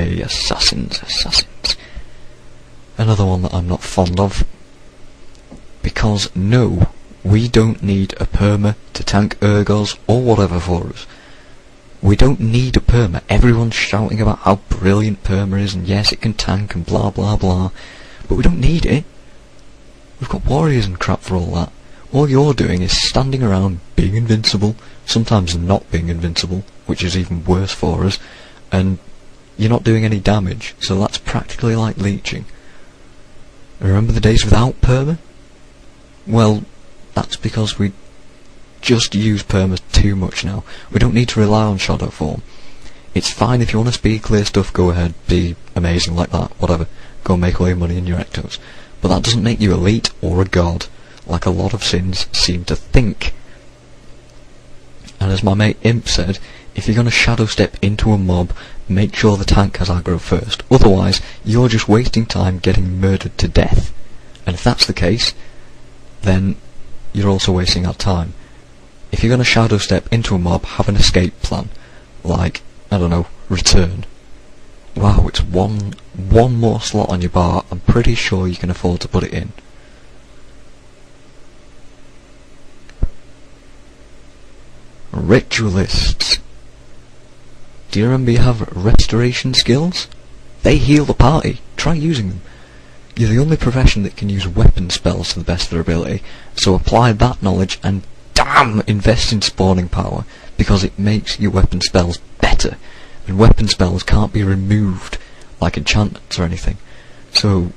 Yay, assassins, assassins. Another one that I'm not fond of. Because no, we don't need a perma to tank Urgos or whatever for us. We don't need a perma. Everyone's shouting about how brilliant perma is, and yes, it can tank and blah blah blah. But we don't need it. We've got warriors and crap for all that. All you're doing is standing around being invincible, sometimes not being invincible, which is even worse for us, and you're not doing any damage, so that's practically like leeching. Remember the days without perma? Well, that's because we just use perma too much now. We don't need to rely on shadow form. It's fine if you want to speed clear stuff, go ahead, be amazing like that, whatever. Go and make all your money in your ectos. But that doesn't make you elite or a god, like a lot of sins seem to think. And as my mate Imp said, if you're going to shadow step into a mob, make sure the tank has aggro first. Otherwise, you're just wasting time getting murdered to death. And if that's the case, then you're also wasting our time. If you're going to shadow step into a mob, have an escape plan. Like, I don't know, return. Wow, it's one more slot on your bar. I'm pretty sure you can afford to put it in. Ritualists. Do you remember you have restoration skills? They heal the party. Try using them. You're the only profession that can use weapon spells to the best of their ability, so apply that knowledge and damn invest in spawning power, because it makes your weapon spells better, and weapon spells can't be removed like enchantments or anything. So,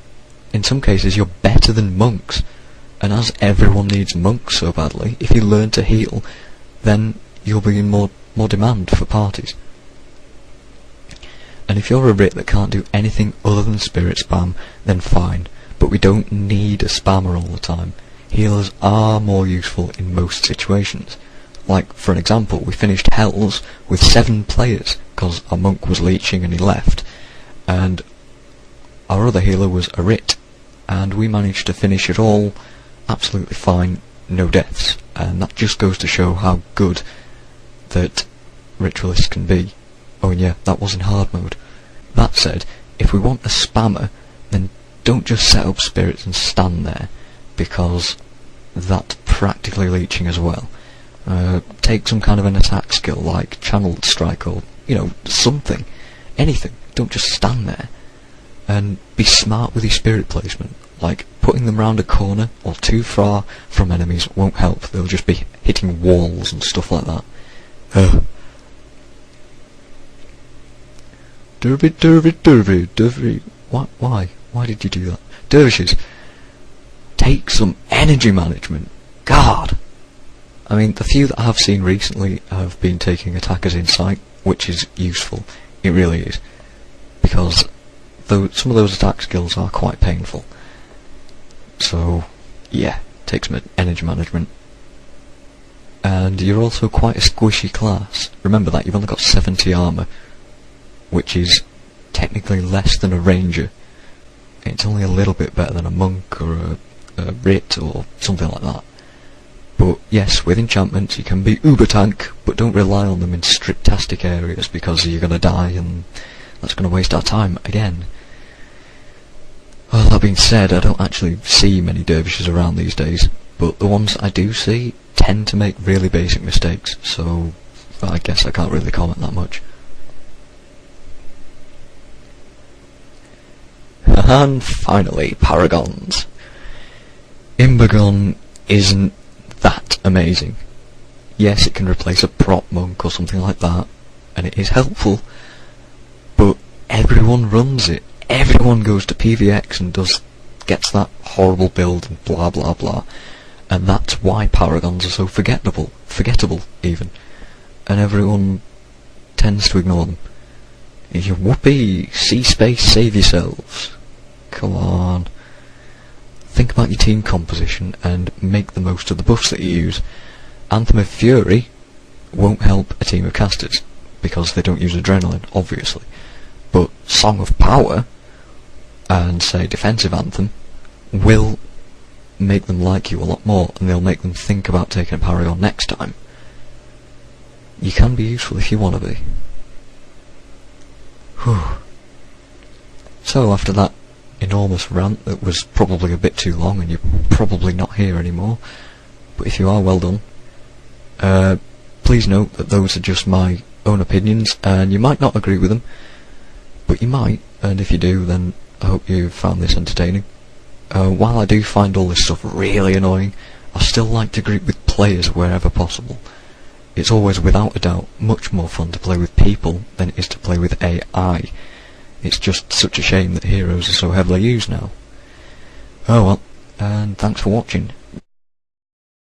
in some cases you're better than monks, and as everyone needs monks so badly, if you learn to heal, then you'll be in more demand for parties. And if you're a Rit that can't do anything other than spirit spam, then fine, but we don't need a spammer all the time. Healers are more useful in most situations. Like, for an example, we finished Hells with 7 players, because our monk was leeching and he left, and our other healer was a Rit, and we managed to finish it all absolutely fine, no deaths, and that just goes to show how good that Ritualists can be. Oh and yeah, that was in hard mode. That said, if we want a spammer, then don't just set up spirits and stand there, because that's practically leeching as well. Take some kind of an attack skill like Channeled Strike or, you know, something. Anything. Don't just stand there. And be smart with your spirit placement. Like, putting them round a corner or too far from enemies won't help. They'll just be hitting walls and stuff like that. Dervish. Why? Why did you do that? Dervishes, take some energy management. God! I mean, the few that I have seen recently have been taking Attacker's Insight, which is useful. It really is. Because some of those attack skills are quite painful. So, yeah, take some energy management. And you're also quite a squishy class. Remember that, you've only got 70 armour, which is technically less than a ranger. It's only a little bit better than a monk or a Rit or something like that. But yes, with enchantments you can be uber tank, but don't rely on them in striptastic areas because you're going to die and that's going to waste our time again. Well, that being said, I don't actually see many dervishes around these days, but the ones I do see tend to make really basic mistakes, so I guess I can't really comment that much. And finally, paragons. Imbagon isn't that amazing. Yes, it can replace a prop monk or something like that, and it is helpful, but everyone runs it. Everyone goes to PVX and gets that horrible build and blah blah blah, and that's why paragons are so forgettable even, and everyone tends to ignore them. Whoopee, C-space, save yourselves. Come on. Think about your team composition and make the most of the buffs that you use. Anthem of Fury won't help a team of casters, because they don't use adrenaline, obviously. But Song of Power, and say Defensive Anthem, will make them like you a lot more, and they'll make them think about taking a paragon next time. You can be useful if you want to be. Whew. So after that enormous rant that was probably a bit too long and you're probably not here anymore, but if you are, well done. Please note that those are just my own opinions, and you might not agree with them, but you might, and if you do, then I hope you found this entertaining. While I do find all this stuff really annoying, I still like to group with players wherever possible. It's always, without a doubt, much more fun to play with people than it is to play with AI. It's just such a shame that heroes are so heavily used now. Oh well, and thanks for watching.